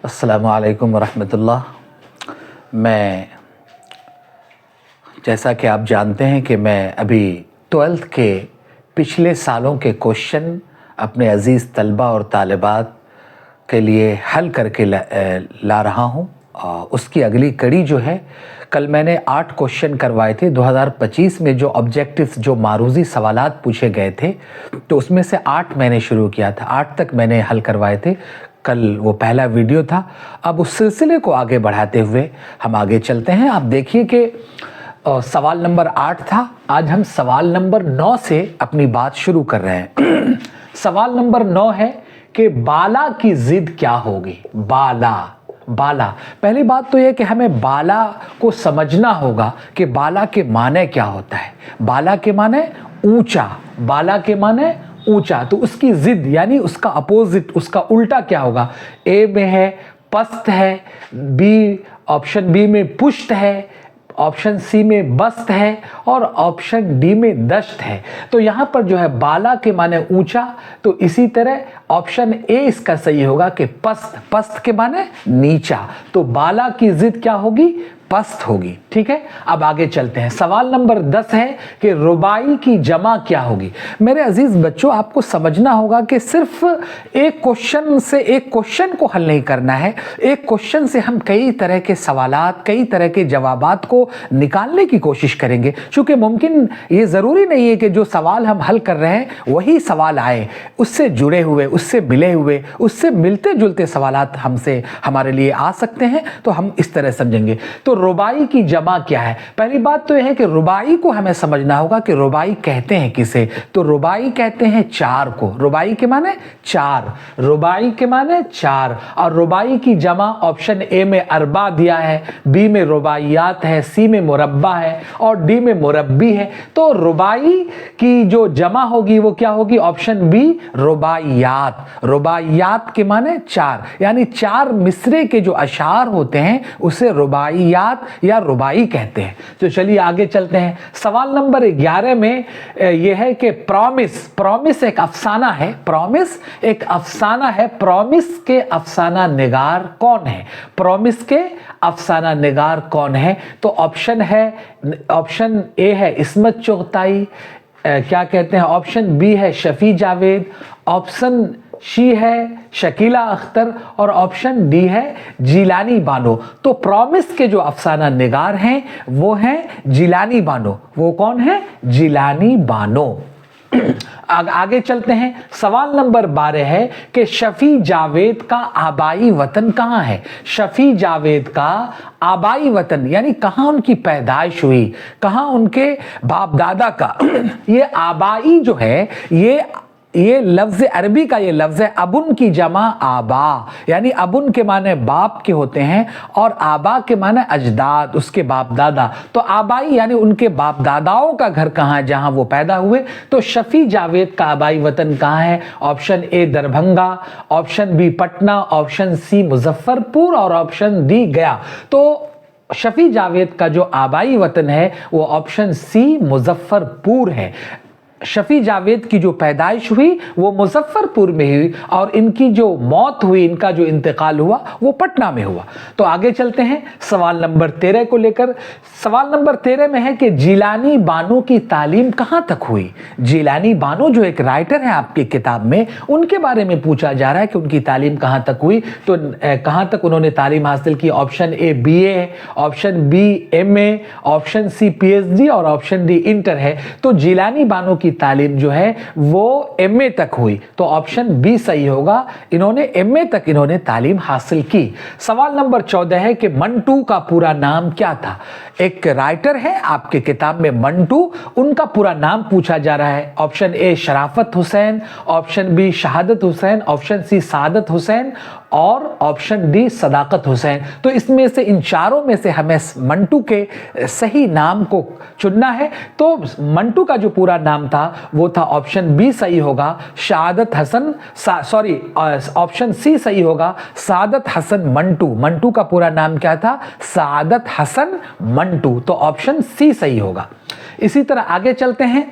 अस्सलामु अलैकुम वरहमतुल्लाह। मैं जैसा कि आप जानते हैं कि मैं अभी 12th के पिछले सालों के क्वेश्चन अपने अज़ीज़ तलबा और तालिबात के लिए हल करके ला रहा हूँ। उसकी अगली कड़ी जो है, कल मैंने 8 क्वेश्चन करवाए थे 2025 में। जो ऑब्जेक्टिव्स, जो मारूज़ी सवालात पूछे गए थे, तो उसमें से 8 मैंने शुरू किया था। 8 तक मैंने हल करवाए थे। कल वो पहला वीडियो था। अब उस सिलसिले को आगे बढ़ाते हुए हम आगे चलते हैं। आप देखिए कि सवाल नंबर 8 था। आज हम सवाल नंबर 9 से अपनी बात शुरू कर रहे हैं। सवाल नंबर 9 है कि बाला की जिद क्या होगी। बाला पहली बात तो यह कि हमें बाला को समझना होगा कि बाला के माने क्या होता है। बाला के माने ऊंचा, बाला के माने ऊंचा। तो उसकी जिद यानी उसका अपोजिट, उसका उल्टा क्या होगा। ए में है पस्त है, बी ऑप्शन बी में पुष्ट है, ऑप्शन सी में बस्त है और ऑप्शन डी में दश्त है। तो यहाँ पर जो है बाला के माने ऊंचा, तो इसी तरह ऑप्शन ए इसका सही होगा कि पस्त। पस्त के माने नीचा, तो बाला की जिद क्या होगी, पस्त होगी। ठीक है, अब आगे चलते हैं। सवाल नंबर 10 है कि रुबाई की जमा क्या होगी। मेरे अजीज बच्चों, आपको समझना होगा कि सिर्फ एक क्वेश्चन से एक क्वेश्चन को हल नहीं करना है। एक क्वेश्चन से हम कई तरह के सवालात, कई तरह के जवाबात को निकालने की कोशिश करेंगे, क्योंकि मुमकिन ये ज़रूरी नहीं है कि जो सवाल हम हल कर रहे हैं वही सवाल आए। उससे जुड़े हुए, उससे मिले हुए, उससे मिलते जुलते सवालात हमसे हमारे लिए आ सकते हैं। तो हम इस तरह समझेंगे। तो रुबाई की जमा क्या है। पहली बात तो यह है कि रुबाई को हमें समझना होगा कि रुबाई कहते हैं किसे। तो रुबाई कहते हैं 4 को। रुबाई के माने 4, रुबाई के माने 4। और रुबाई की जमा ऑप्शन ए में अरबा दिया है, बी में रुबाइयात है, सी में मुरब्बा है और डी में मुरब्बी है। तो रुबाई की जो जमा होगी वो क्या होगी, ऑप्शन बी रुबाइयात। रुबाइयात के माने 4, यानी 4 मिसरे के जो अशार होते हैं उसे रुबाइयात या रुबाई कहते हैं। तो चलिए आगे चलते हैं। सवाल नंबर 11 में यह है कि प्रॉमिस एक अफसाना है। प्रॉमिस एक अफसाना है। प्रॉमिस के अफसाना निगार कौन है। प्रॉमिस के अफसाना निगार कौन है। तो ऑप्शन है, ऑप्शन ए है इस्मत चुगताई, क्या कहते हैं, ऑप्शन बी है शफी जावेद, ऑप्शन सी है शकीला अख्तर और ऑप्शन डी है जिलानी बानो। तो प्रॉमिस के जो अफसाना निगार हैं वो हैं जिलानी बानो। वो कौन है, जिलानी बानो। आगे चलते हैं। सवाल नंबर 12 है कि शफी जावेद का आबाई वतन कहाँ है। शफी जावेद का आबाई वतन यानी कहाँ उनकी पैदाइश हुई, कहाँ उनके बाप दादा का। ये आबाई जो है, ये लफ्ज़ अरबी का ये लफ्ज़ है अबुन की जमा आबा, यानी अबुन के माने बाप के होते हैं और आबा के माने अजदाद, उसके बाप दादा। तो आबाई यानी उनके बाप दादाओं का घर कहाँ है, जहाँ वो पैदा हुए। तो शफी जावेद का आबाई वतन कहाँ है। Option A Darbhanga, option B Patna, option C Muzaffarpur और ऑप्शन डी गया। तो शफी जावेद का जो आबाई वतन है वो ऑप्शन सी मुजफ्फरपुर है। शफी जावेद की जो पैदाइश हुई वो मुजफ्फरपुर में हुई और इनकी जो मौत हुई, इनका जो इंतकाल हुआ वो पटना में हुआ। तो आगे चलते हैं सवाल नंबर 13 को लेकर। सवाल नंबर 13 में है कि जिलानी बानो की तालीम कहाँ तक हुई। जिलानी बानो जो एक राइटर है आपकी किताब में, उनके बारे में पूछा जा रहा है कि उनकी तालीम कहाँ तक हुई। तो कहाँ तक उन्होंने तालीम हासिल की। ऑप्शन ए BA है, option B MA, option C PhD और ऑप्शन डी इंटर है। तो जिलानी बानो की तालीम जो है वो MA तक हुई। तो ऑप्शन बी सही होगा, इन्होंने MA तक इन्होंने तालीम हासिल की। सवाल नंबर 14 है कि मंटू का पूरा नाम क्या था। एक राइटर है आपके किताब में मंटू, उनका पूरा नाम पूछा जा रहा है। ऑप्शन ए शराफत हुसैन, ऑप्शन बी शहादत हुसैन, ऑप्शन सी सादत हुसैन और ऑप्शन डी सदाकत हुसैन। तो इसमें से इन चारों में से हमें मंटू के सही नाम को चुनना है। तो मंटू का जो पूरा नाम था वो था, ऑप्शन बी सही होगा शहादत हसन, ऑप्शन सी सही होगा सादत हसन मंटू। मंटू का पूरा नाम क्या था, सादत हसन मंटू। तो ऑप्शन सी सही होगा। इसी तरह आगे चलते हैं।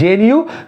JNU۔